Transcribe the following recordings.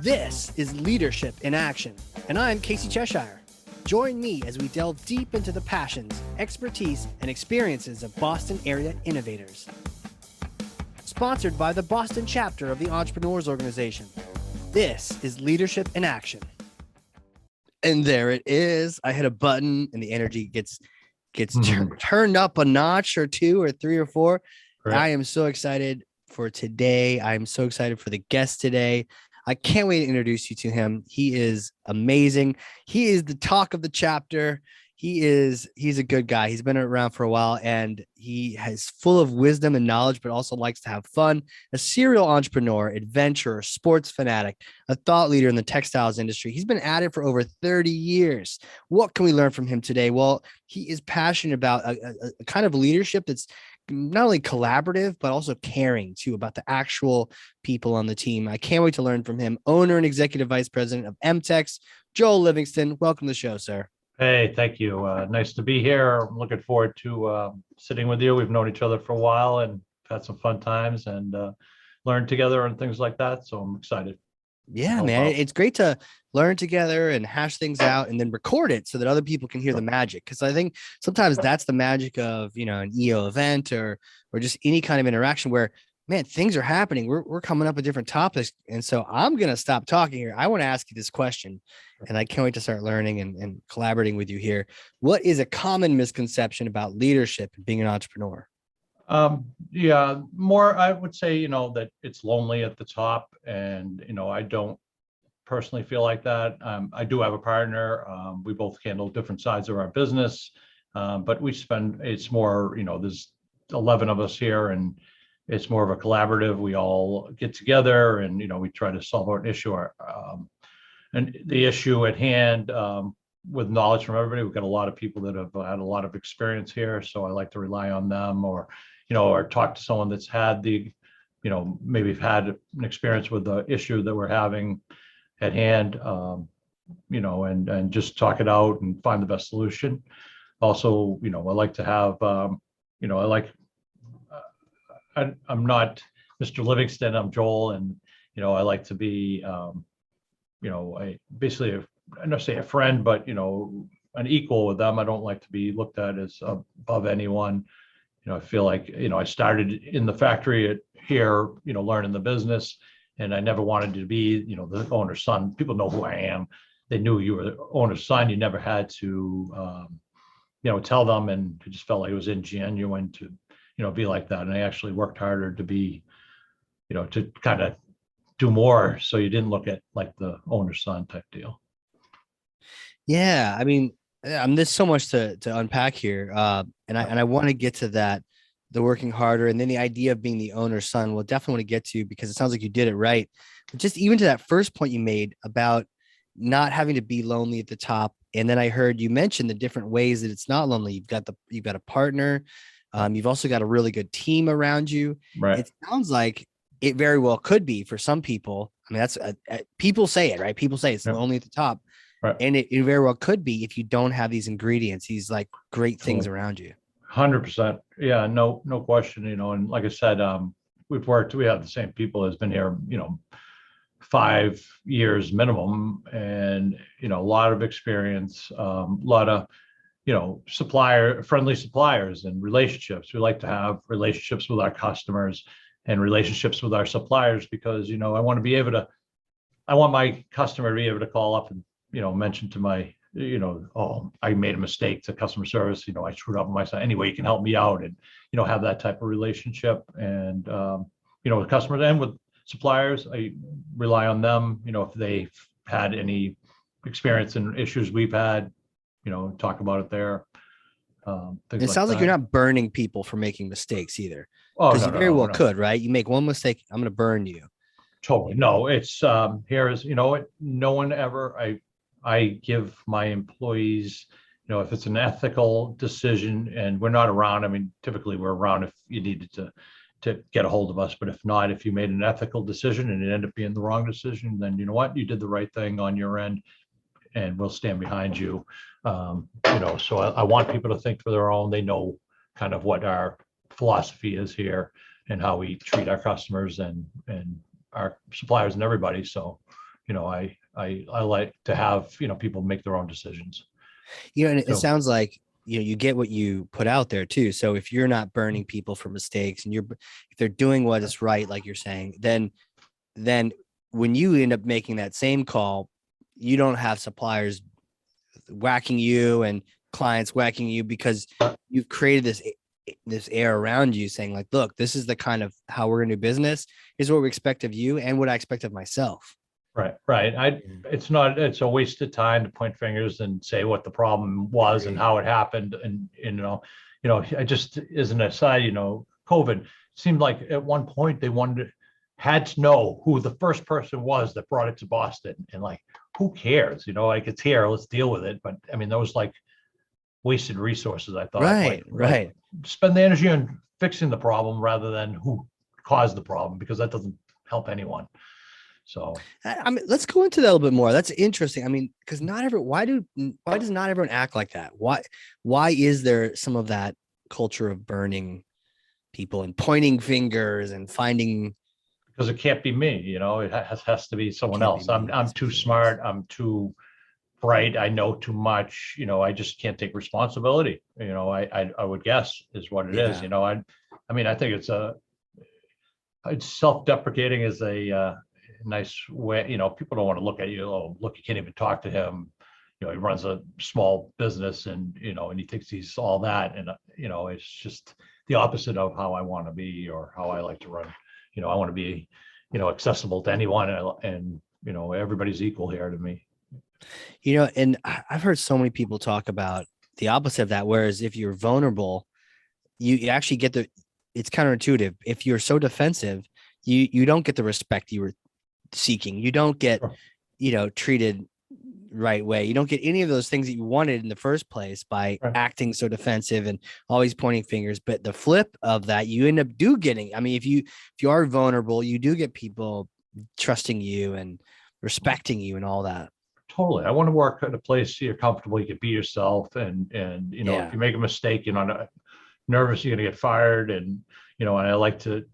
This is Leadership in Action, and I'm Casey Cheshire. Join me as we delve deep into the passions, expertise, and experiences of Boston area innovators. Sponsored by the Boston chapter of the Entrepreneurs Organization. This is Leadership in Action. And there it is. I hit a button and the energy gets turned up a notch or two or three or four. Correct. I am so excited for today. I'm so excited for the guest today. I can't wait to introduce you to him. He is amazing. He is the talk of the chapter. He's a good guy. He's been around for a while and he is full of wisdom and knowledge, but also likes to have fun. A serial entrepreneur, adventurer, sports fanatic, a thought leader in the textiles industry. He's been at it for over 30 years. What can we learn from him today? Well, he is passionate about a kind of leadership that's not only collaborative, but also caring too about the actual people on the team. I can't wait to learn from him. Owner and executive vice president of Emtex, Joel Livingston. Welcome to the show, sir. Hey, thank you. Nice to be here. I'm looking forward to sitting with you. We've known each other for a while and had some fun times and learned together and things like that. So I'm excited. Yeah, man. It's great to learn together and hash things out and then record it so that other people can hear the magic. Because I think sometimes that's the magic of, an EO event or just any kind of interaction where, man, things are happening. We're coming up with different topics. And so I'm going to stop talking here. I want to ask you this question and I can't wait to start learning and collaborating with you here. What is a common misconception about leadership and being an entrepreneur? More, I would say, that it's lonely at the top and, I don't personally feel like that. I do have a partner. We both handle different sides of our business, but it's more, there's 11 of us here and it's more of a collaborative. We all get together and, we try to solve an issue. And the issue at hand, with knowledge from everybody, we've got a lot of people that have had a lot of experience here. So I like to rely on them or talk to someone that's had maybe had an experience with the issue that we're having at hand, and just talk it out and find the best solution. Also, I like to have, I'm not Mr. Livingston, I'm Joel, and, I like to be, I don't say a friend, but, an equal with them. I don't like to be looked at as above anyone. I feel like, I started in the factory here, learning the business, and I never wanted to be, the owner's son. People know who I am. They knew you were the owner's son. You never had to, tell them, and it just felt like it was ingenuine to, be like that. And I actually worked harder to be, to kind of do more. So you didn't look at like the owner's son type deal. Yeah. I mean, there's so much to unpack here. And I want to get to that, the working harder, and then the idea of being the owner's son. We'll definitely want to get to, because it sounds like you did it right. But just even to that first point you made about not having to be lonely at the top. And then I heard you mention the different ways that it's not lonely. You've got a partner. You've also got a really good team around you. Right. It sounds like it very well could be for some people. I mean, that's people say it, right? People say it's lonely at the top. Right. And it very well could be if you don't have these ingredients, these like great things around you. 100%. Yeah, no question, and like I said, we have the same people that's been here, 5 years minimum, and, a lot of experience, a lot of, friendly suppliers and relationships. We like to have relationships with our customers and relationships with our suppliers because, I want my customer to be able to call up and, mention to my, oh, I made a mistake to customer service, I screwed up on my side. Anyway, you can help me out and, have that type of relationship. And, with customers and with suppliers, I rely on them, if they've had any experience and issues we've had, talk about it there. It sounds like you're not burning people for making mistakes either. Because you very well could, right? You make one mistake, I'm going to burn you. Totally. No, it's here is, no one ever, I give my employees, if it's an ethical decision and we're not around, I mean, typically we're around if you needed to get a hold of us, but if not, if you made an ethical decision and it ended up being the wrong decision, then you know what, you did the right thing on your end and we'll stand behind you. So I want people to think for their own. They know kind of what our philosophy is here and how we treat our customers and our suppliers and everybody. So, I like to have, people make their own decisions. And it So, sounds like you get what you put out there too. So if you're not burning people for mistakes, and if they're doing what is right, like you're saying, then when you end up making that same call, you don't have suppliers whacking you and clients whacking you, because you've created this air around you saying like, look, this is the kind of how we're going to do business. Is what we expect of you and what I expect of myself. right. It's a waste of time to point fingers and say what the problem was and how it happened. And, I just, as an aside, COVID seemed like at one point they had to know who the first person was that brought it to Boston. And like, who cares? Like, it's here, let's deal with it. But I mean, those like wasted resources, I thought. Right. Spend the energy on fixing the problem rather than who caused the problem, because that doesn't help anyone. So, I mean, let's go into that a little bit more. That's interesting. I mean, because why does not everyone act like that? Why is there some of that culture of burning people and pointing fingers and finding? because it can't be me, it has to be someone else. I'm too smart. I'm too bright. I know too much. I just can't take responsibility. I would guess is what it is. I mean, I think it's self-deprecating is a nice way. People don't want to look at you. Oh, look, you can't even talk to him. He runs a small business, and and he thinks he's all that. And it's just the opposite of how I want to be or how I like to run. I want to be, accessible to anyone, and everybody's equal here to me. And I've heard so many people talk about the opposite of that. Whereas if you're vulnerable, you actually get it's counterintuitive. If you're so defensive, you don't get the respect you were seeking. You don't get, treated right way. You don't get any of those things that you wanted in the first place by acting so defensive and always pointing fingers. But the flip of that, you end up getting. I mean, if you are vulnerable, you do get people trusting you and respecting you and all that. Totally. I want to work at a place you're comfortable, you can be yourself, and if you make a mistake, you're not nervous you're going to get fired. And and I like to,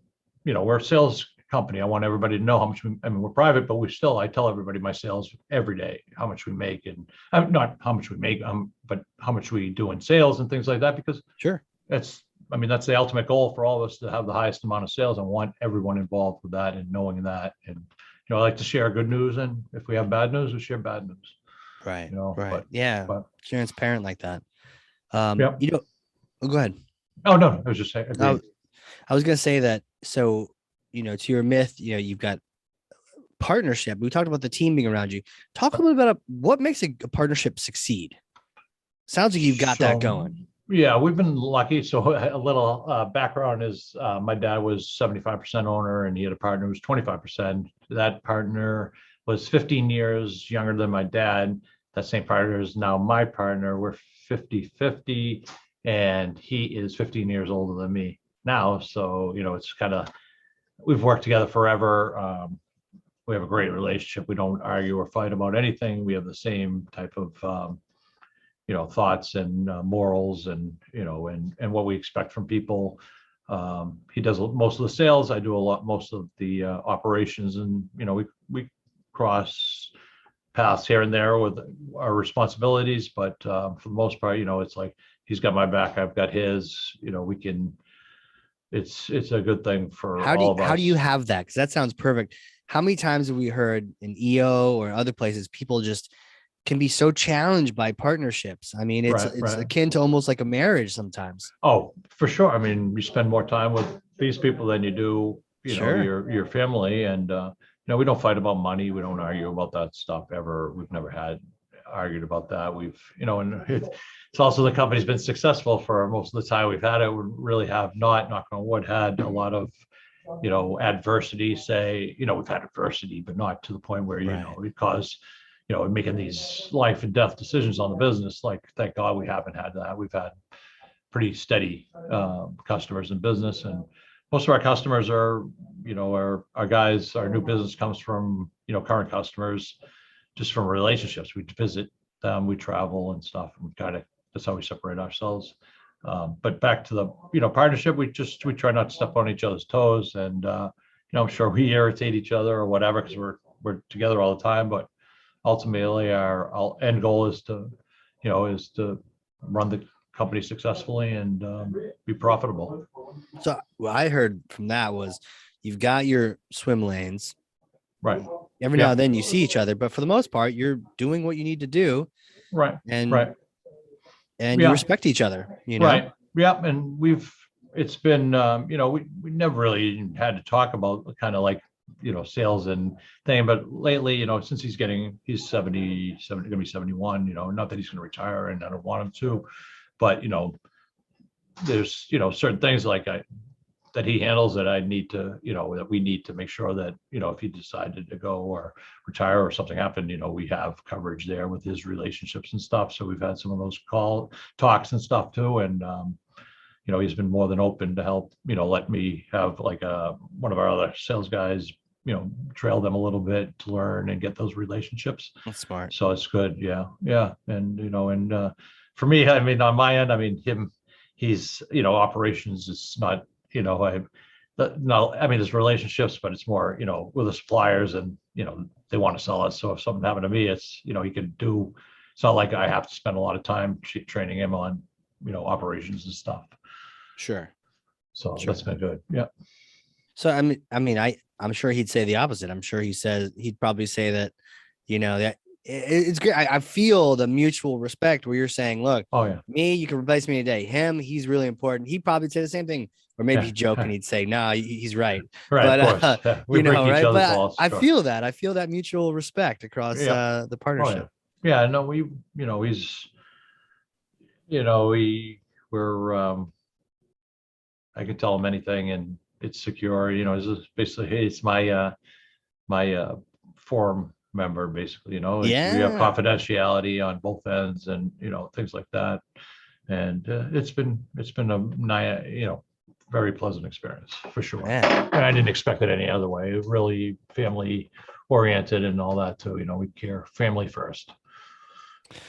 we're a sales company. I want everybody to know how much we're private, but I tell everybody my sales every day, how much we make, and not how much we make, but how much we do in sales and things like that, because sure, that's the ultimate goal for all of us, to have the highest amount of sales. I want everyone involved with that and knowing that. And I like to share good news, and if we have bad news, we share bad news. Right. Transparent like that. Yeah. Oh, go ahead. Oh no, I was just saying. I was gonna say that. So, to your myth, you've got partnership. We talked about the team being around you. Talk a little bit about what makes a partnership succeed. Sounds like you've got that going. Yeah, we've been lucky. So a little background is my dad was 75% owner, and he had a partner who was 25%. That partner was 15 years younger than my dad. That same partner is now my partner. We're 50-50, and he is 15 years older than me now. So, it's kind of, we've worked together forever. We have a great relationship. We don't argue or fight about anything. We have the same type of thoughts and morals, and and what we expect from people. He does most of the sales. I do most of the operations, and we cross paths here and there with our responsibilities. But for the most part, it's like he's got my back, I've got his. We can. It's a good thing for all of us. How do you have that? Because that sounds perfect. How many times have we heard in EO or other places people just can be so challenged by partnerships? I mean, it's akin to almost like a marriage sometimes. Oh, for sure. I mean, you spend more time with these people than you do, your family. And, we don't fight about money. We don't argue about that stuff ever. We've never argued about that. We've, and it's also, the company's been successful for most of the time we've had it. We really have not, knock on wood, had a lot of, adversity, we've had adversity, but not to the point where, it caused, making these life and death decisions on the business. Like, thank God we haven't had that. We've had pretty steady customers in business, and most of our customers are, our guys. Our new business comes from, current customers, just from relationships. We visit them, we travel and stuff, and that's how we separate ourselves. But back to the, partnership, we try not to step on each other's toes, and I'm sure we irritate each other or whatever, because we're we're together all the time, but ultimately our end goal is to run the company successfully and be profitable. So what I heard from that was you've got your swim lanes. Right. Every now and then you see each other, but for the most part, you're doing what you need to do. Right. And you respect each other, Right. Yeah. And it's been, we never really had to talk about kind of like, sales and thing, but lately, since he's 70, going to be 71, not that he's going to retire and I don't want him to, but, there's, certain things like that he handles that I need to, that we need to make sure that, if he decided to go or retire or something happened, we have coverage there with his relationships and stuff. So we've had some of those talks and stuff too. And, he's been more than open to help, let me have like one of our other sales guys, trail them a little bit to learn and get those relationships. That's smart. So it's good. Yeah. Yeah. And, for me, I mean, on my end, I mean, he's, operations is not, there's relationships, but it's more, with the suppliers and, they want to sell us. So if something happened to me, it's, he can do, it's not like I have to spend a lot of time training him on, operations and stuff. Sure. So that's been good. Yeah. So, I'm sure he'd say the opposite. I'm sure he'd probably say that, that it's great. I feel the mutual respect where you're saying, look, oh yeah, me, you can replace me today. Him, he's really important. He'd probably say the same thing, or maybe he'd joke and he'd say, no, he's right. Right. But, of course. We break each other's balls. I feel that mutual respect across the partnership. Oh, yeah. No, we're, I can tell him anything and it's secure, it's basically, it's my forum member, basically, we have confidentiality on both ends and, things like that. And it's been a very pleasant experience for sure. Yeah. And I didn't expect it any other way. Really family oriented and all that too. We care family first.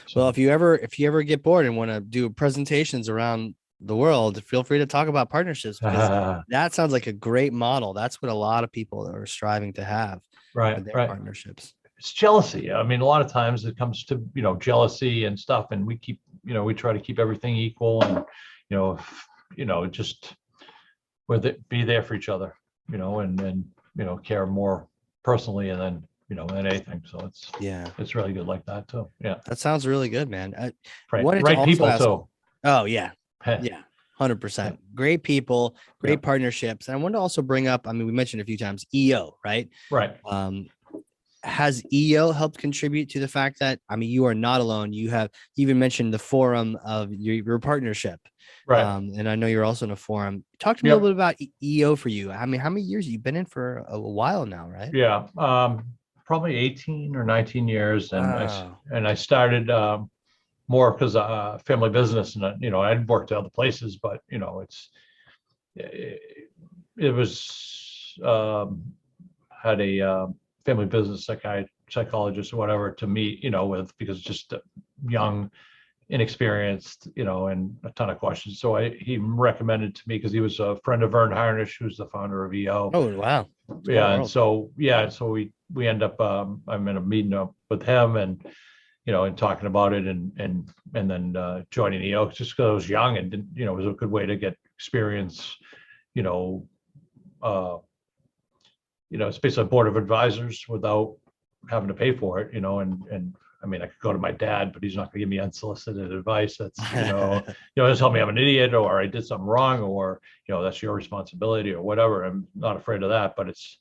So, well, if you ever get bored and want to do presentations around the world, feel free to talk about partnerships because that sounds like a great model. That's what a lot of people are striving to have. Right. With their partnerships. It's jealousy. I mean, a lot of times it comes to, jealousy and stuff, and we we try to keep everything equal and, just be there for each other, and care more personally and then, than anything. So it's really good like that too. Yeah. That sounds really good, man. Right people too. Oh yeah. Yeah. 100%. Great people, great partnerships. And I wanted to also bring up, we mentioned a few times EO, right? Right. Has EO helped contribute to the fact that, you are not alone. You even mentioned the forum of your partnership. Right. And I know you're also in a forum. Talk to me a little bit about EO for you. How many years have you been in for a while now, right? Yeah. Probably 18 or 19 years. And I started, more because family business and I'd worked at other places, but it was had a family business psychologist or whatever to meet with, because just young, inexperienced, and a ton of questions. So he recommended to me because he was a friend of Vern Harnish, who's the founder of EO. Oh wow. Yeah. And so we end up I'm in a meeting up with him and and talking about it and then joining EO just because I was young and didn't, it was a good way to get experience, it's basically a board of advisors without having to pay for it, and I could go to my dad, but he's not going to give me unsolicited advice. That's, just tell me I'm an idiot or I did something wrong or, that's your responsibility or whatever. I'm not afraid of that, but it's,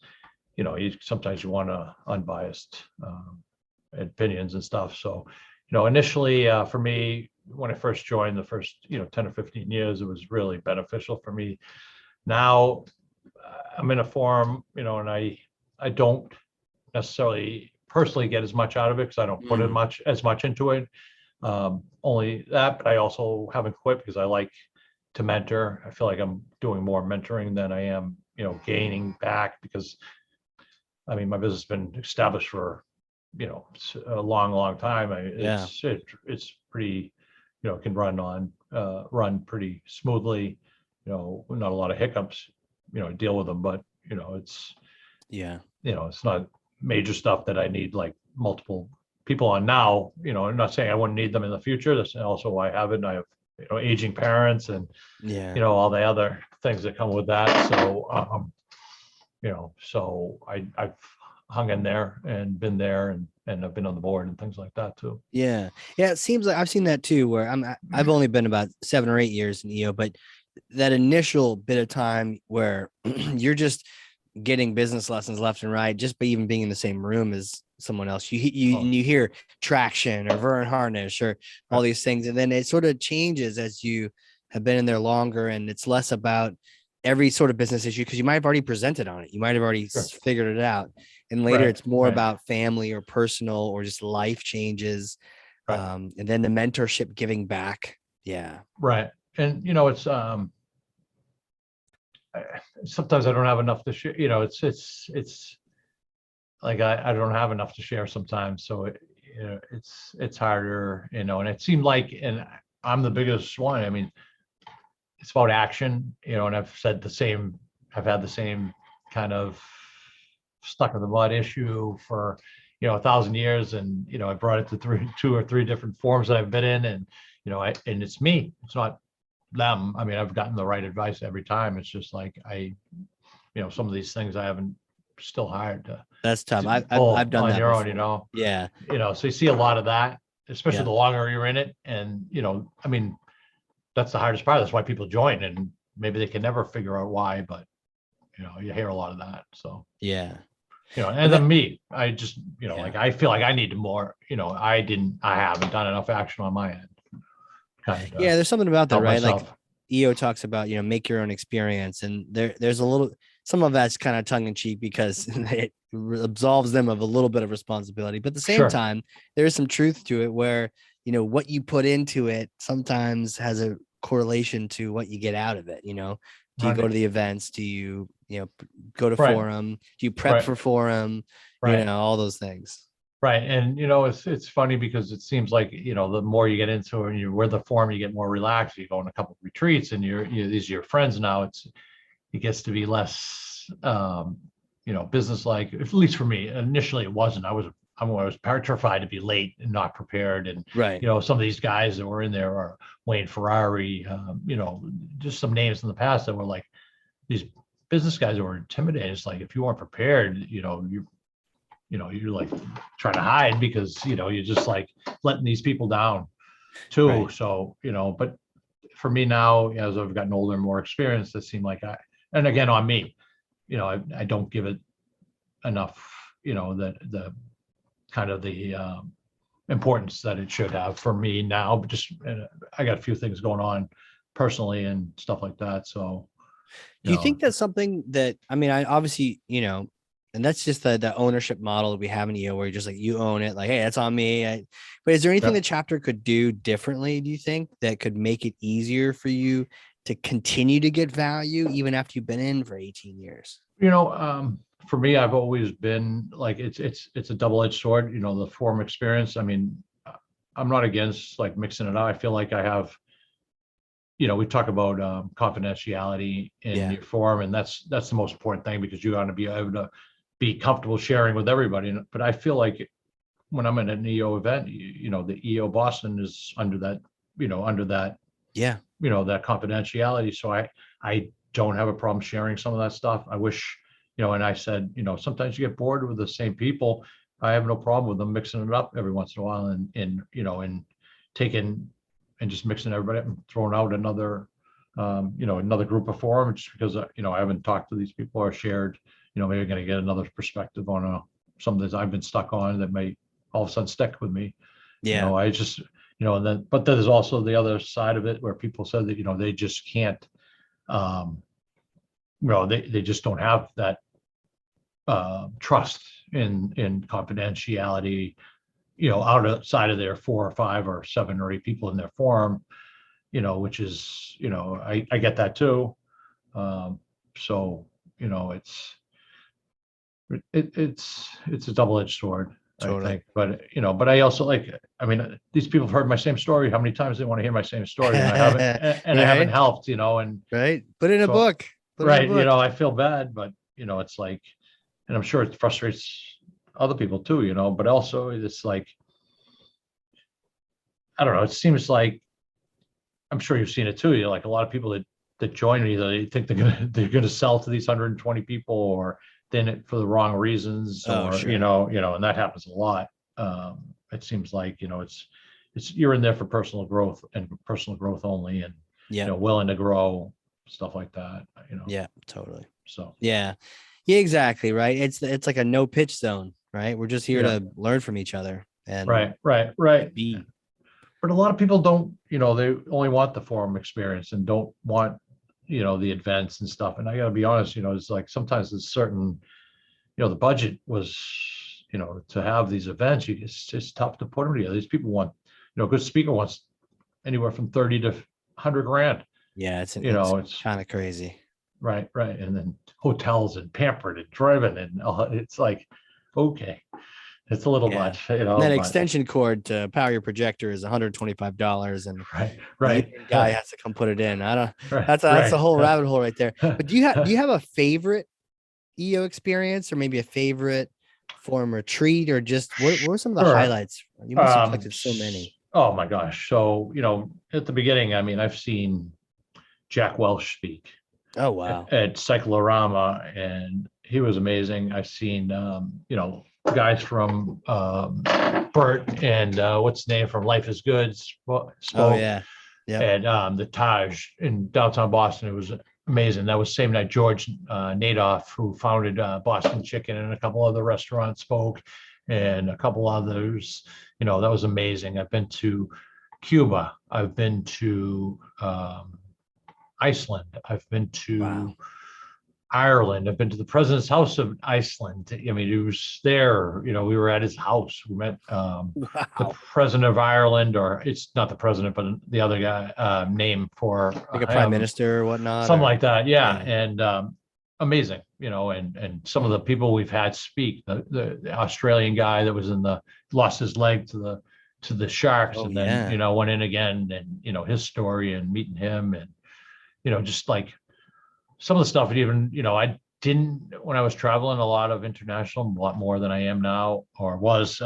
sometimes you want unbiased opinions and stuff. So, initially for me, when I first joined the first, 10 or 15 years, it was really beneficial for me. Now I'm in a forum, and I don't necessarily personally get as much out of it because I don't put as much into it. Only that, but I also haven't quit because I like to mentor. I feel like I'm doing more mentoring than I am, gaining back because my business has been established for a long time. It's pretty, can run pretty smoothly, not a lot of hiccups, deal with them, but it's it's not major stuff that I need like multiple people on now. I'm not saying I wouldn't need them in the future. That's also why I have it. And I have, aging parents and, Yeah. all the other things that come with that. So, so I've hung in there and been there and I've been on the board and things like that too. Yeah. Yeah. It seems like I've seen that too, where I've only been about 7 or 8 years in EO, but that initial bit of time where you're just getting business lessons left and right, just by even being in the same room as someone else, you hear traction or Vern harness or all these things. And then it sort of changes as you have been in there longer. And it's less about every sort of business issue, because you might have already presented on it. You might have already figured it out. And later it's more about family or personal or just life changes. And then the mentorship giving back. Yeah. Right. And, it's, sometimes I don't have enough to share, it's like, I don't have enough to share sometimes. So it's harder, and it seemed like, and I'm the biggest one. I mean, it's about action, and I've had the same kind of stuck in the mud issue for, 1,000 years. And, I brought it to 2 or 3 different forums that I've been in, and, and it's me, it's not them. I mean, I've gotten the right advice every time. It's just like, some of these things I haven't still hired to. That's tough. I've done on that your before. own, Yeah. So you see a lot of that, especially the longer you're in it. And, I mean, that's the hardest part. That's why people join, and maybe they can never figure out why, but, you hear a lot of that. So, yeah. And then me, I just, like, I feel like I need more, I haven't done enough action on my end. Yeah, there's something about that, right? myself. Like EO talks about, make your own experience, and there's a little, some of that's kind of tongue in cheek because it absolves them of a little bit of responsibility, but at the same time, there is some truth to it where, what you put into it sometimes has a correlation to what you get out of it. Do you go to the events? Do you, go to forum? Do you prep for forum? All those things. Right. And, it's funny because it seems like, the more you get into it and you're with the forum, you get more relaxed. You go on a couple of retreats and these are your friends now. It gets to be less, business-like, at least for me. Initially it wasn't. I was petrified to be late and not prepared. And, some of these guys that were in there are Wayne Ferrari, just some names in the past that were like these business guys that were intimidated. It's like, if you weren't prepared, you're like trying to hide because, you're just like letting these people down too. So, but for me now, as I've gotten older and more experienced, it seemed like and again, on me, I don't give it enough, the kind of the importance that it should have for me now, but just, I got a few things going on personally and stuff like that. So, do you think that's something that, I mean, I obviously, and that's just the ownership model that we have in EO, where you're just like, you own it, like, hey, that's on me. But is there anything the chapter could do differently, do you think, that could make it easier for you to continue to get value even after you've been in for 18 years? For me, I've always been like, it's a double-edged sword, the forum experience. I mean, I'm not against like mixing it out. I feel like I have, we talk about confidentiality in your forum, and that's the most important thing, because you want to be able to be comfortable sharing with everybody. But I feel like when I'm at an EO event, the EO Boston is under that, that confidentiality. So I don't have a problem sharing some of that stuff. I wish, and I said, sometimes you get bored with the same people. I have no problem with them mixing it up every once in a while, and taking and just mixing everybody up and throwing out another, another group of forum, just because, I haven't talked to these people or shared, maybe I'm going to get another perspective on something that I've been stuck on that may all of a sudden stick with me. I just, and then, but there's also the other side of it where people said that, they just can't, they just don't have that trust in confidentiality, outside of their 4 or 5 or 7 or 8 people in their forum, which is, I get that too. So, it's a double-edged sword, totally. I think, but I also I mean, these people have heard my same story. How many times they want to hear my same story, and I haven't, and I haven't helped, and put in a book, I feel bad, but it's like, and I'm sure it frustrates other people too, but also it's like, I don't know, it seems like, I'm sure you've seen it too. You're like a lot of people that join me, they think they're gonna sell to these 120 people, or then it for the wrong reasons, Oh, or sure. and that happens a lot. It seems like it's you're in there for personal growth and personal growth only, and Yeah. willing to grow, stuff like that. Yeah, totally. So Yeah. Yeah, exactly. Right. It's like a no pitch zone, right? We're just here yeah, to learn from each other and right. be. But a lot of people don't, they only want the forum experience and don't want, the events and stuff. And I got to be honest, it's like sometimes it's certain, the budget was, to have these events, it's just tough to put them together. These people want, a good speaker wants anywhere from 30 to 100 grand. Yeah, it's It's kind of crazy. right. And then hotels and pampered and driven and it's like, okay, it's a little Yeah. much, And that but extension cord to power your projector is $125, and right, the right. union guy has to come put it in. I don't. Right, That's a right. whole rabbit hole right there. But do you have a favorite EO experience, or maybe a favorite forum retreat, or just what were some of the Sure. highlights? You must have collected so many. Oh my gosh. So, at the beginning, I mean, I've seen Jack Welch speak Oh wow. at Cyclorama, and he was amazing. I've seen, guys from Bert and what's the name from Life is Good spoke. Oh yeah. Yeah. And the Taj in downtown Boston. It was amazing. That was same night George Nadoff, who founded Boston Chicken and a couple other restaurants, spoke, and a couple others. That was amazing. I've been to Cuba. I've been to Iceland. I've been to Wow. Ireland. I've been to the president's house of Iceland. I mean, he was there. We were at his house. We met the Wow. president of Ireland, or it's not the president, but the other guy name for Like a prime minister or whatnot. something or, like that. Yeah, and amazing. And some of the people we've had speak. The Australian guy that was lost his leg to the sharks, Oh, and then went in again, and his story and meeting him, and just like some of the stuff. And even I didn't, when I was traveling a lot of international, a lot more than I am now, or was,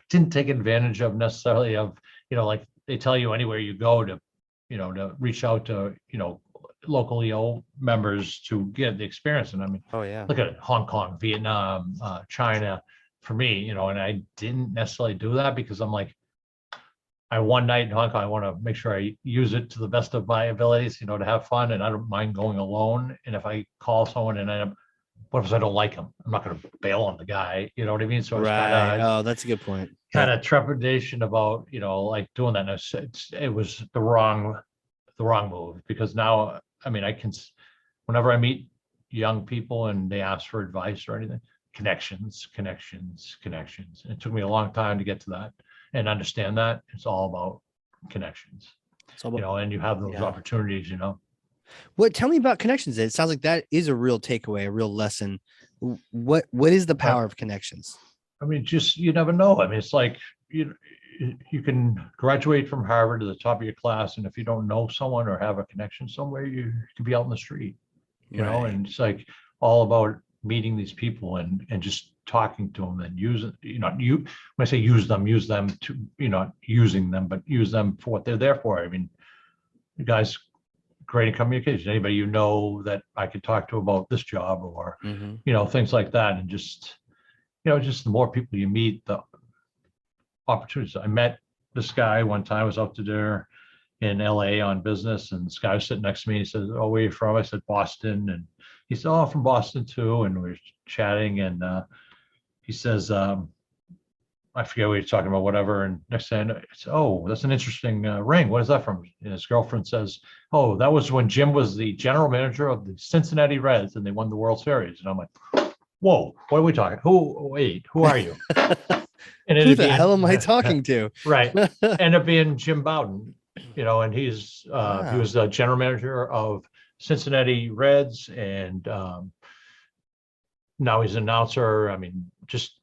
didn't take advantage of necessarily of, like they tell you anywhere you go to, to reach out to, local EO members to get the experience. And I mean, oh yeah. look at it, Hong Kong, Vietnam, China, for me, and I didn't necessarily do that because I'm like, one night in Hong Kong, I want to make sure I use it to the best of my abilities, to have fun. And I don't mind going alone. And if I call someone and what if I don't like him? I'm not going to bail on the guy. You know what I mean? So it's Right. Oh, that's a good point. kind of trepidation about, like doing that. And it was the wrong move, because now, I mean, whenever I meet young people and they ask for advice or anything, connections. And it took me a long time to get to that and understand that it's all about connections, So about, and you have those Yeah. opportunities, tell me about connections. It sounds like that is a real takeaway, a real lesson. What is the power of connections? I mean, just, you never know. I mean, it's like, you can graduate from Harvard to the top of your class, and if you don't know someone or have a connection somewhere, you could be out in the street, Right. and it's like all about meeting these people and just talking to them and using, when I say use them to, not using them, but use them for what they're there for. I mean, you guys, great in communication. Anybody that I could talk to about this job, or things like that, and just just the more people you meet, the opportunities. I met this guy one time. I was out to dinner in LA on business, and this guy was sitting next to me. He said, "Oh, where are you from?" I said, "Boston." And he said, "Oh, I'm from Boston too." And we were chatting, and he says, I forget what he's talking about, whatever. And next thing I know, it's, "Oh, that's an interesting ring. What is that from?" And his girlfriend says, "Oh, that was when Jim was the general manager of the Cincinnati Reds and they won the World Series." And I'm like, "Whoa, what are we talking? Who are you?" And Who the hell am I talking to? Right. Ended up being Jim Bowden, and he was the general manager of Cincinnati Reds, and now he's an announcer. I mean, just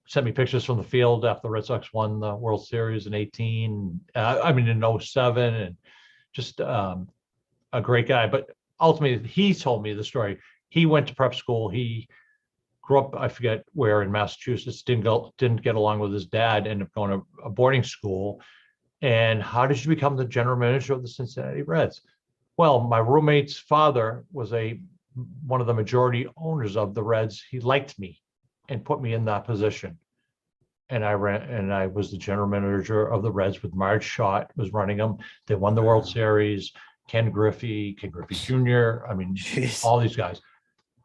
sent me pictures from the field after the Red Sox won the World Series in 18. In 07, and just a great guy. But ultimately, he told me the story. He went to prep school. He grew up, I forget where in Massachusetts, didn't get along with his dad, ended up going to a boarding school. And how did you become the general manager of the Cincinnati Reds? Well, my roommate's father was one of the majority owners of the Reds. He liked me and put me in that position. And I was the general manager of the Reds with Marge Schott was running them. They won the World Series. Ken Griffey Jr. I mean, Jeez. all these guys.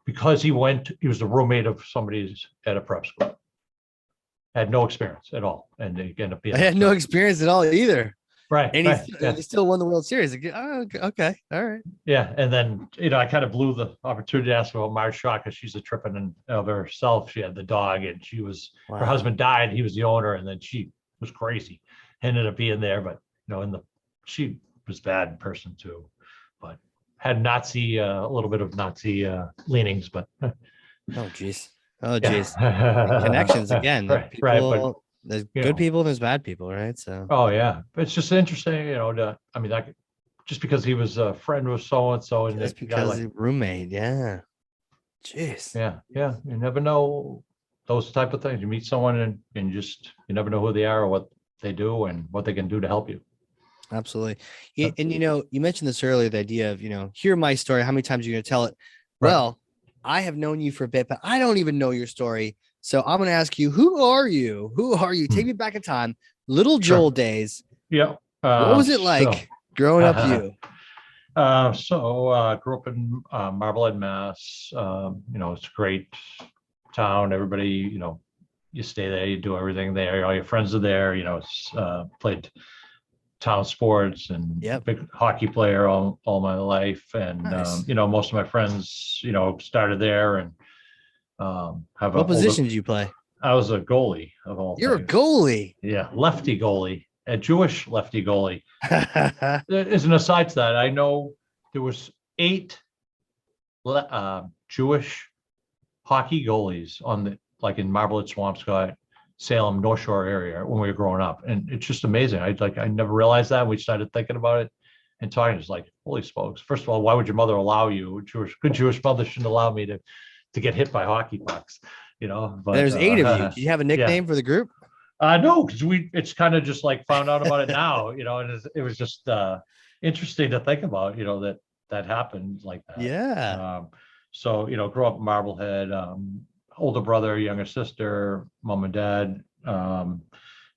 Because he was the roommate of somebody at a prep school. Had no experience at all. And they ended up being. I had no experience at all either. Right. And right, he still won the World Series. Oh, okay. All right. Yeah. And then, I kind of blew the opportunity to ask about Marge Shaw because she's a tripping in of herself. She had the dog and her husband died. He was the owner. And then she was crazy. Ended up being there. But, she was a bad person too. But had a little bit of Nazi leanings. But. Oh, geez. Connections again. Right. People, right. But, there's good people and there's bad people, right? So. Oh yeah, it's just interesting, just because he was a friend with so and so, and just because he's roommate, yeah. Jeez. Yeah. You never know those type of things. You meet someone and you never know who they are or what they do and what they can do to help you. Absolutely. And you mentioned this earlier, the idea of hear my story. How many times are you going to tell it? Right. Well, I have known you for a bit, but I don't even know your story. So I'm going to ask you, who are you? Take me back in time. Little Joel days. Yeah. What was it like growing up you? Grew up in Marblehead, Mass. It's a great town. Everybody, you stay there, you do everything there. All your friends are there. Played town sports and big hockey player all my life. And, nice. Most of my friends, started there and what position did you play? I was a goalie of all You're things. A goalie. Yeah, lefty goalie, a Jewish lefty goalie. As an aside to that, I know there was 8 Jewish hockey goalies in Marblehead, Swampscott, Salem, North Shore area when we were growing up, and it's just amazing. I never realized that. We started thinking about it and talking. It's like, holy smokes! First of all, why would your mother allow you? Good Jewish mother shouldn't allow me to get hit by hockey pucks. But there's 8 of you. Do you have a nickname for the group? No, because it's kind of just like found out about it now, and it was just interesting to think about, that happened like that. Yeah. Grew up in Marblehead, older brother, younger sister, mom and dad,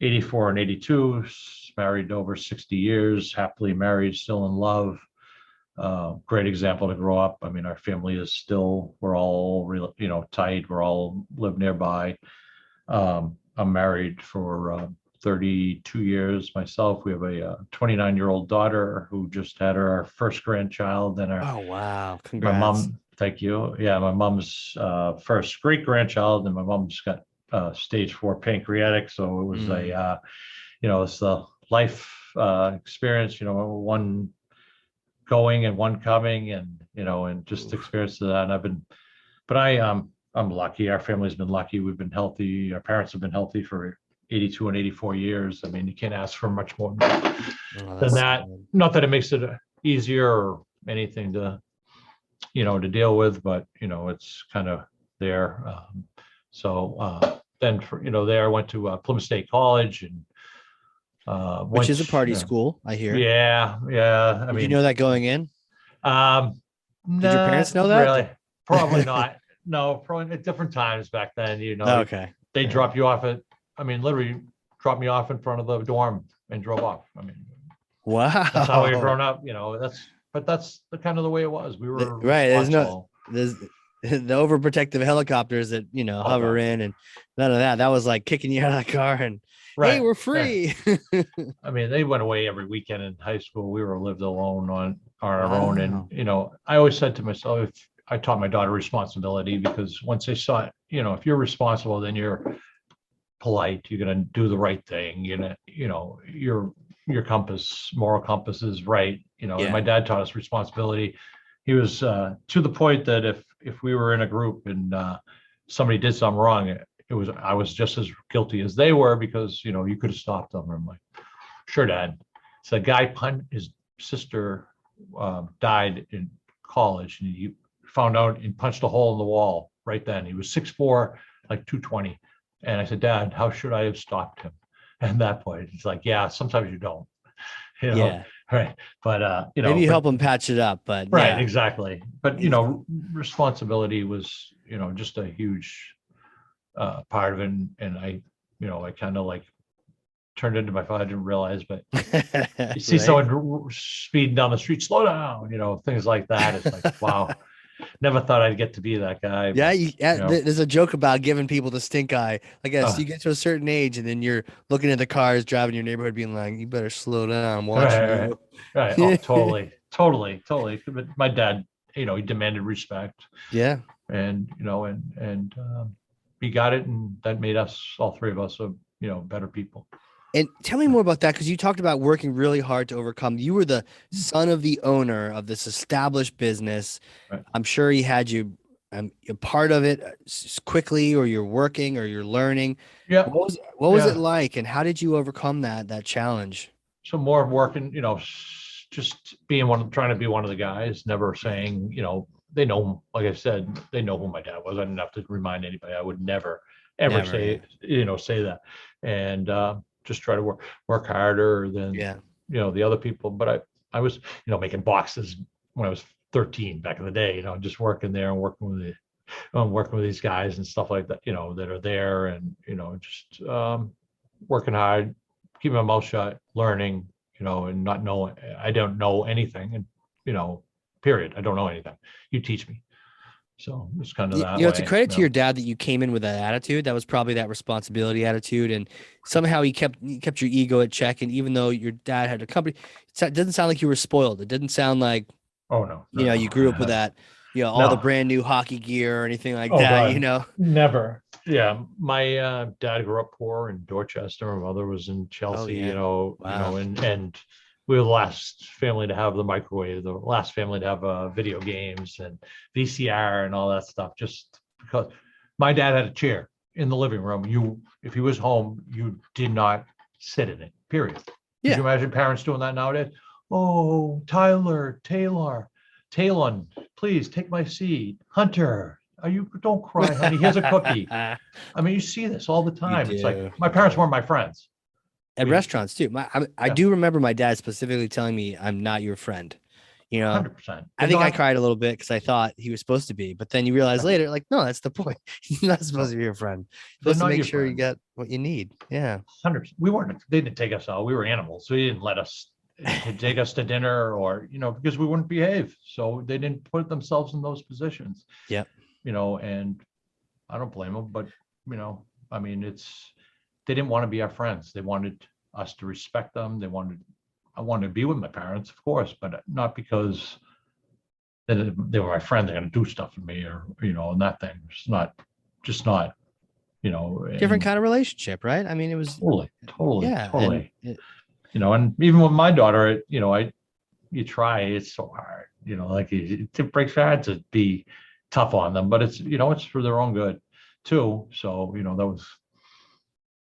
84 and 82, married over 60 years, happily married, still in love. Great example to grow up. I mean, our family is still, we're all real, tight. We're all live nearby. I'm married for 32 years myself. We have a 29-year-old daughter who just had our first grandchild. And oh, wow. Congrats. My mom, thank you. Yeah, my mom's first great grandchild, and my mom's got stage 4 pancreatic. So it was it's the life experience, one going and one coming, and just experience that. And I'm lucky. Our family's been lucky. We've been healthy. Our parents have been healthy for 82 and 84 years. I mean, you can't ask for much more than that. Not that it makes it easier or anything to deal with, but, it's kind of there. Then there I went to Plymouth State College, and which is a party school, I hear. Yeah. Did you know that going in? Did your parents know that? Really? Probably not. No, probably at different times back then, Okay. They drop you off literally dropped me off in front of the dorm and drove off. Wow. That's how we were growing up, that's the kind of the way it was. We were right. There's the overprotective helicopters that, hover in, and none of that. That was like kicking you out of the car and, hey, we're free. Right. They went away every weekend in high school. We were lived alone on our own. And, I always said to myself, I taught my daughter responsibility, because once they saw it, if you're responsible, then you're polite, you're going to do the right thing. Your moral compass is right. And my dad taught us responsibility. He was to the point that if we were in a group and somebody did something wrong, I was just as guilty as they were, because, you could have stopped them. I'm like, sure, Dad. So the guy, his sister died in college, and he found out and punched a hole in the wall right then. He was 6'4", like 220. And I said, Dad, how should I have stopped him? At that point, he's like, yeah, sometimes you don't, Yeah. right. But, Maybe you but help them patch it up, but right, yeah. exactly. But, responsibility was, just a huge part of it. And I kind of like turned into my father. I didn't realize, but you see Right. someone speeding down the street, slow down, things like that. It's like, wow, never thought I'd get to be that guy. Yeah, But, there's a joke about giving people the stink eye. I guess uh, you get to a certain age and then you're looking at the cars driving your neighborhood being like, you better slow down, I'm watching right, you. right. Oh, totally, totally, totally. But my dad, he demanded respect, Yeah. and he got it, and that made us, all three of us, better people. And tell me more about that because you talked about working really hard to overcome. You were the son of the owner of this established business. Right. I'm sure he had you a part of it quickly, or you're working, or you're learning. Yeah. What was it like, and how did you overcome that challenge? So more of working, just being trying to be one of the guys, never saying, they know, like I said, they know who my dad was. I didn't have to remind anybody. I would never, ever Never, say, yeah. say that. And just try to work harder than, Yeah. the other people. But I was, making boxes when I was 13 back in the day, just working there and working with these guys and stuff like that, that are there, and, just working hard, keeping my mouth shut, learning, and not knowing, I don't know anything. And, period. I don't know anything. You teach me. So it's kind of that It's a way. credit to your dad that you came in with that attitude. That was probably that responsibility attitude, and somehow he kept your ego at check. And even though your dad had a company, it doesn't sound like you were spoiled. It didn't sound like Oh, no. you grew up with that, all the No. brand new hockey gear or anything like Oh, that. God. Never. Yeah. My dad grew up poor in Dorchester. My mother was in Oh Chelsea, yeah, wow. and we were the last family to have the microwave, the last family to have video games and VCR and all that stuff, just because my dad had a chair in the living room. If he was home, you did not sit in it, period. Could Yeah. you imagine parents doing that nowadays? Oh, Taylor, please take my seat. Hunter, don't cry, honey. Here's a cookie. I mean, you see this all the You time. It's like do. my parents weren't my friends. At restaurants too. I Yeah, do remember my dad specifically telling me, "I'm not your friend." 100%. I think I cried a little bit because I thought he was supposed to be, but then you realize later, like, no, that's the point. He's not supposed to be your friend. They're Supposed to not make your sure you friend. get what you need. Yeah. 100%. We weren't. They didn't take us out. We were animals, so they didn't let us to take us to dinner, or because we wouldn't behave. So they didn't put themselves in those positions. Yeah. And I don't blame them, but I mean, they didn't want to be our friends. They wanted us to respect them. I wanted to be with my parents, of course, but not because they were my friend. They're going to do stuff for me, or and that thing. It's not, just not, Different and kind of relationship, right? I mean, it was, yeah. totally. And even with my daughter, you try. It's so hard, like it breaks your heart to be tough on them, but it's for their own good too. So that was,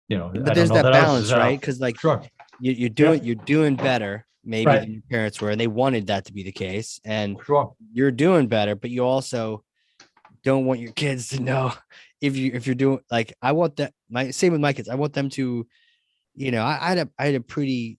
But I don't there's know that that I was balance, right? Because like sure. you're Yeah. doing better maybe Right. than your parents were, and they wanted that to be the case, and Sure. you're doing better, but you also don't want your kids to know if you're doing, like, I want that, my same with my kids. I want them to, I had a pretty,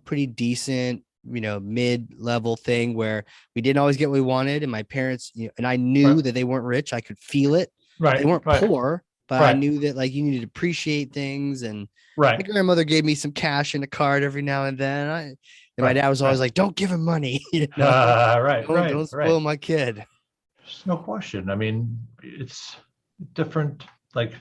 pretty decent, mid-level thing where we didn't always get what we wanted, and my parents, and I knew Right. that they weren't rich. I could feel it. They Right. weren't Right. poor, but I Right. knew that, like, you needed to appreciate things. And my Right. grandmother gave me some cash in a card every now and then. And my Right. dad was always Right. like, "Don't give him money, Right. don't Right. spoil my kid." There's no question. I mean, it's different. Like,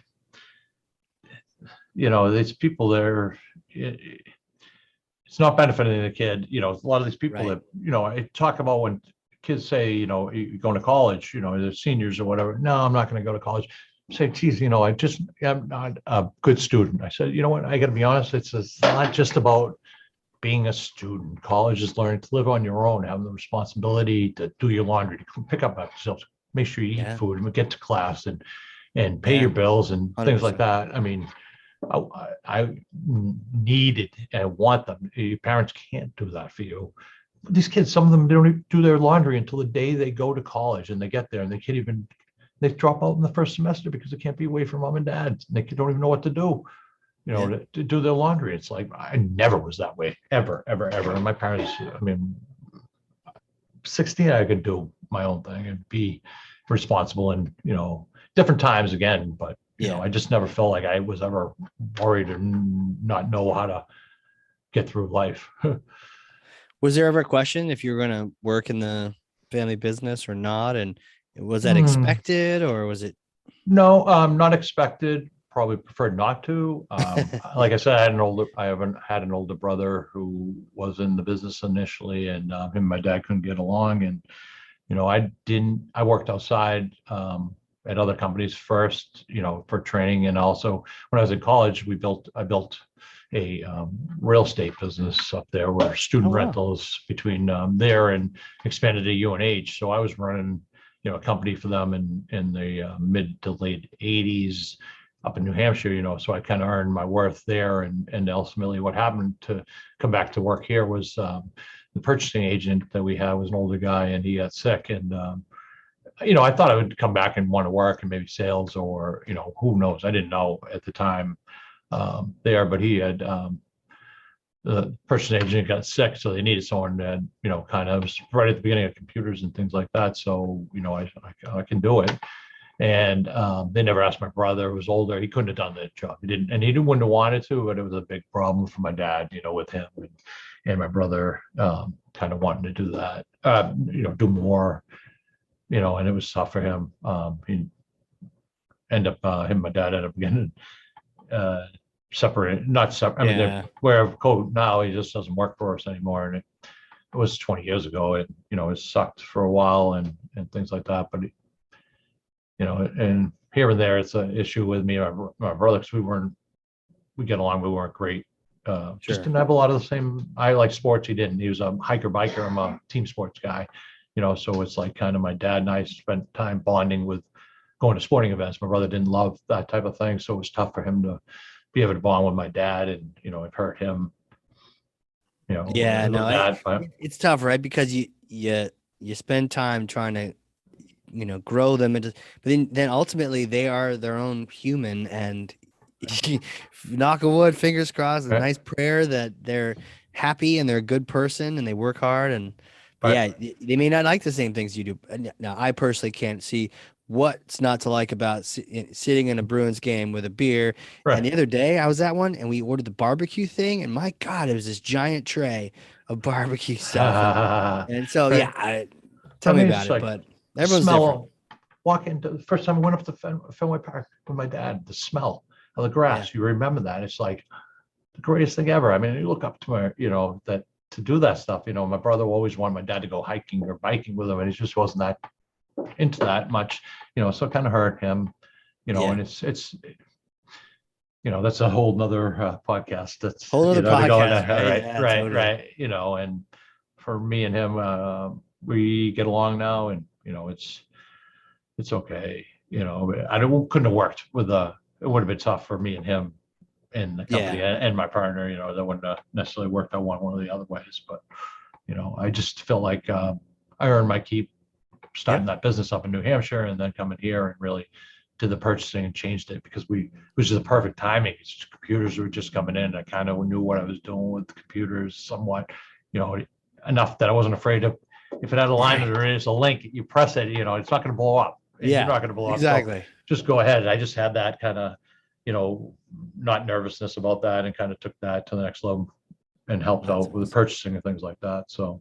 these people there, it's not benefiting the kid. A lot of these people Right. that, I talk about when kids say, you're going to college, they're seniors or whatever. No, I'm not going to go to college. Say, geez, I'm not a good student. I said, you know what? I got to be honest. It's not just about being a student. College is learning to live on your own, having the responsibility to do your laundry, to pick up yourself, make sure you eat Yeah. food, and get to class, and pay Yeah. your bills and things like 100%. that. I mean, I need it and want them. Your parents can't do that for you. These kids, some of them don't even do their laundry until the day they go to college, and they get there and they can't even They drop out in the first semester because they can't be away from mom and dad. They don't even know what to do, to do their laundry. It's like, I never was that way, ever, ever, ever. And my parents, I mean, 16, I could do my own thing and be responsible and, different times again. But, I just never felt like I was ever worried or not know how to get through life. Was there ever a question if you were going to work in the family business or not? And was that Hmm. expected, or was it? No, not expected. Probably preferred not to. Like I said, I haven't had an older brother who was in the business initially, and him and my dad couldn't get along. And I worked outside at other companies first, for training, and also when I was in college, I built a real estate business up there where student Oh, wow. rentals between there and expanded to UNH. So I was running a company for them in the mid to late 80s up in New Hampshire, so I kind of earned my worth there. And ultimately what happened to come back to work here was the purchasing agent that we had was an older guy, and he got sick. And I thought I would come back and want to work and maybe sales or, who knows? I didn't know at the time there, but he had the purchasing agent got sick, so they needed someone that, kind of was right at the beginning of computers and things like that. So, I can do it. And they never asked my brother, who was older. He couldn't have done the job. Wouldn't have wanted to, but it was a big problem for my dad, with him and my brother kind of wanting to do that, do more, and it was tough for him. Him and my dad ended up getting separate, not separate. I mean, we're code now. He just doesn't work for us anymore, and it was 20 years ago. It it sucked for a while and things like that. But and here and there, it's an issue with me and my brother, because we get along. We weren't great. Just didn't have a lot of the same. I like sports. He didn't. He was a hiker biker. I'm a team sports guy. So it's like kind of my dad and I spent time bonding with going to sporting events. My brother didn't love that type of thing, so it was tough for him to be able to bond with my dad, and it hurt him. Yeah, no, but it's tough, right? Because you spend time trying to grow them into, but then ultimately they are their own human, and knock on wood, fingers crossed, a nice prayer that they're happy and they're a good person and they work hard. And yeah, they may not like the same things you do. Now, I personally can't see what's not to like about sitting in a Bruins game with a beer. And the other day I was at one and we ordered the barbecue thing, and my God, it was this giant tray of barbecue stuff. And so, tell me about it, but everyone's different. Walk into the first time I went up to Fenway Park with my dad, the smell of the grass. You remember that? It's like the greatest thing ever. I mean, you look up to my, that to do that stuff. My brother always wanted my dad to go hiking or biking with him, and he just wasn't that into that much, so it kind of hurt him, and it's that's a whole nother podcast. That's whole other podcast, right. Totally. And for me and him, we get along now, and it's okay. Couldn't have worked with it would have been tough for me and him in the company and my partner, that wouldn't have necessarily worked out one of the other ways. But, I just felt like I earned my keep starting that business up in New Hampshire, and then coming here and really did the purchasing and changed it, because it was just the perfect timing. Computers were just coming in. I kind of knew what I was doing with the computers somewhat, enough that I wasn't afraid of. If it had a line or there's a link, you press it, it's not going to blow up. You're not going to blow up. Exactly. So just go ahead. I just had that kind of, not nervousness about that, and kind of took that to the next level and helped out with the purchasing and things like that. So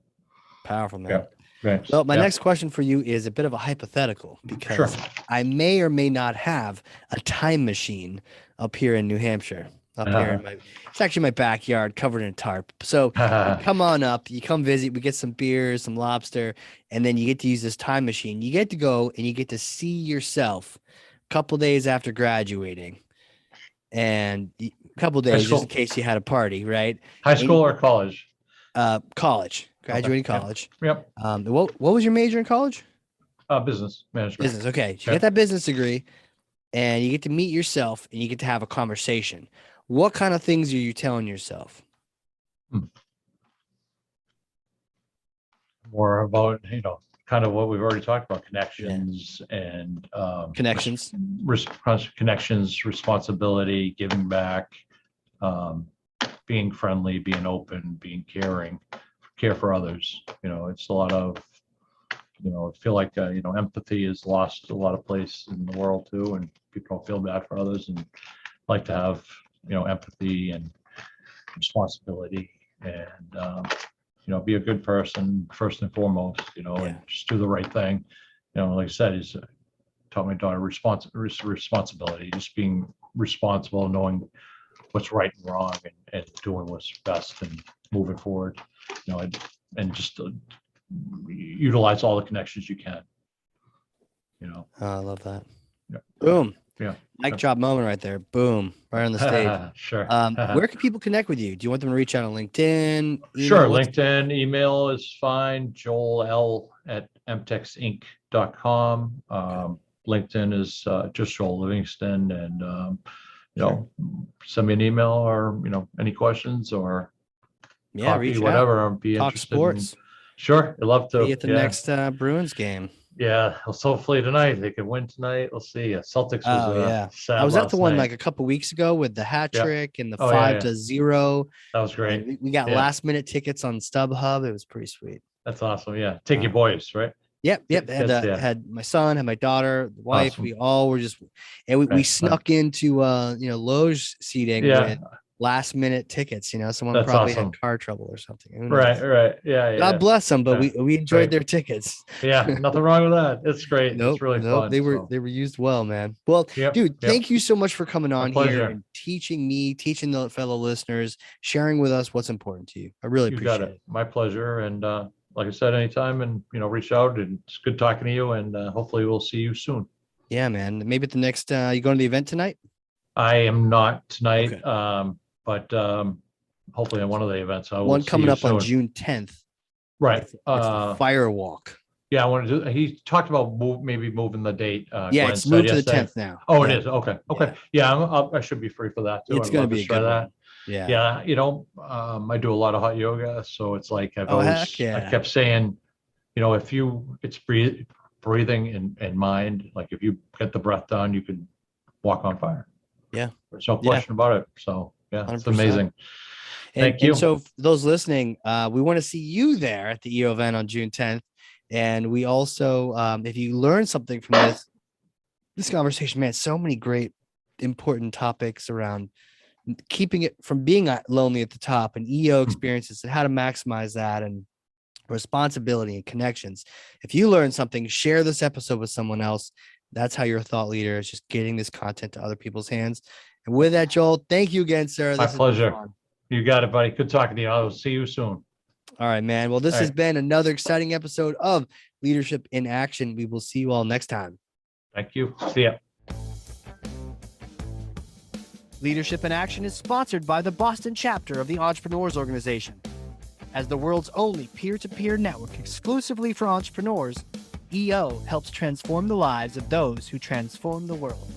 powerful, man. Yeah. Thanks. Well, my next question for you is a bit of a hypothetical, because I may or may not have a time machine up here in New Hampshire. Here it's actually my backyard covered in tarp. So you come on up, you come visit, we get some beers, some lobster, and then you get to use this time machine. You get to go and you get to see yourself a couple days after graduating, and a couple days just in case you had a party, right? High school or college? College. Graduating college. Yep. What was your major in college? Business management. Business. Okay. So you get that business degree, and you get to meet yourself, and you get to have a conversation. What kind of things are you telling yourself? More about, kind of what we've already talked about, connections and Connections. connections, responsibility, giving back, being friendly, being open, being caring, care for others. It's a lot of, I feel like, empathy is lost a lot of place in the world too, and people don't feel bad for others and like to have, empathy and responsibility and, be a good person first and foremost, and just do the right thing. Like I said, he's taught my daughter responsibility, just being responsible, knowing what's right and wrong, and doing what's best and moving forward, and just utilize all the connections you can. Oh, I love that. Yeah. Boom. Yeah. Mic drop moment right there. Boom. Right on the stage. Sure. Where can people connect with you? Do you want them to reach out on LinkedIn? Sure. Email? LinkedIn, email is fine. Joel L at emtexinc.com. LinkedIn is just Joel Livingston, and send me an email or any questions or coffee, reach whatever. out. I'd be Talk interested. sports. Sure, I'd love to. Be at the next Bruins game. Yeah, hopefully tonight they can win tonight. We'll see. Celtics was sad. I was at the one night. like a couple weeks ago with the hat trick and the 5-0. That was great. We got last minute tickets on StubHub. It was pretty sweet. That's awesome. Yeah, take your boys, right? Yep. Had my son, had my daughter, the wife. Awesome. We all were just, and we snuck into loge seating with last minute tickets. Someone That's probably awesome. had car trouble or something. Who knows? Right. Yeah. God bless them, but we enjoyed their tickets. Yeah, nothing wrong with that. It's great. It's really fun. They were used well, man. Well, dude, thank you so much for coming on here and teaching the fellow listeners, sharing with us what's important to you. I really appreciate it. My pleasure. And like I said, anytime, and reach out, and it's good talking to you, and hopefully we'll see you soon. Yeah, man. Maybe at the next you going to the event tonight? I am not tonight. Okay. But hopefully on one of the events. I will one coming up soon. on June 10th. Right. It's the Firewalk. Yeah, I wanted to. He talked about maybe moving the date. It's moved to the 10th now. Oh, it is. Okay. Yeah, I should be free for that too. It's going to be a good one. Yeah. I do a lot of hot yoga, so it's like I kept saying, it's breathing and mind. Like if you get the breath down, you can walk on fire. Yeah. There's no question about it. So yeah, 100%. It's amazing. Thank you. And so for those listening, we want to see you there at the EO event on June 10th. And we also, if you learn something from this conversation, man, so many great, important topics around keeping it from being lonely at the top, and EO experiences and how to maximize that, and responsibility and connections. If you learn something, share this episode with someone else. That's how you're a thought leader, is just getting this content to other people's hands. And with that, Joel, thank you again, sir. My pleasure. You got it, buddy. Good talking to you. I will see you soon. All right, man. Well, this has been another exciting episode of Leadership in Action. We will see you all next time. Thank you. See ya. Leadership in Action is sponsored by the Boston chapter of the Entrepreneurs Organization. As the world's only peer-to-peer network exclusively for entrepreneurs, EO helps transform the lives of those who transform the world.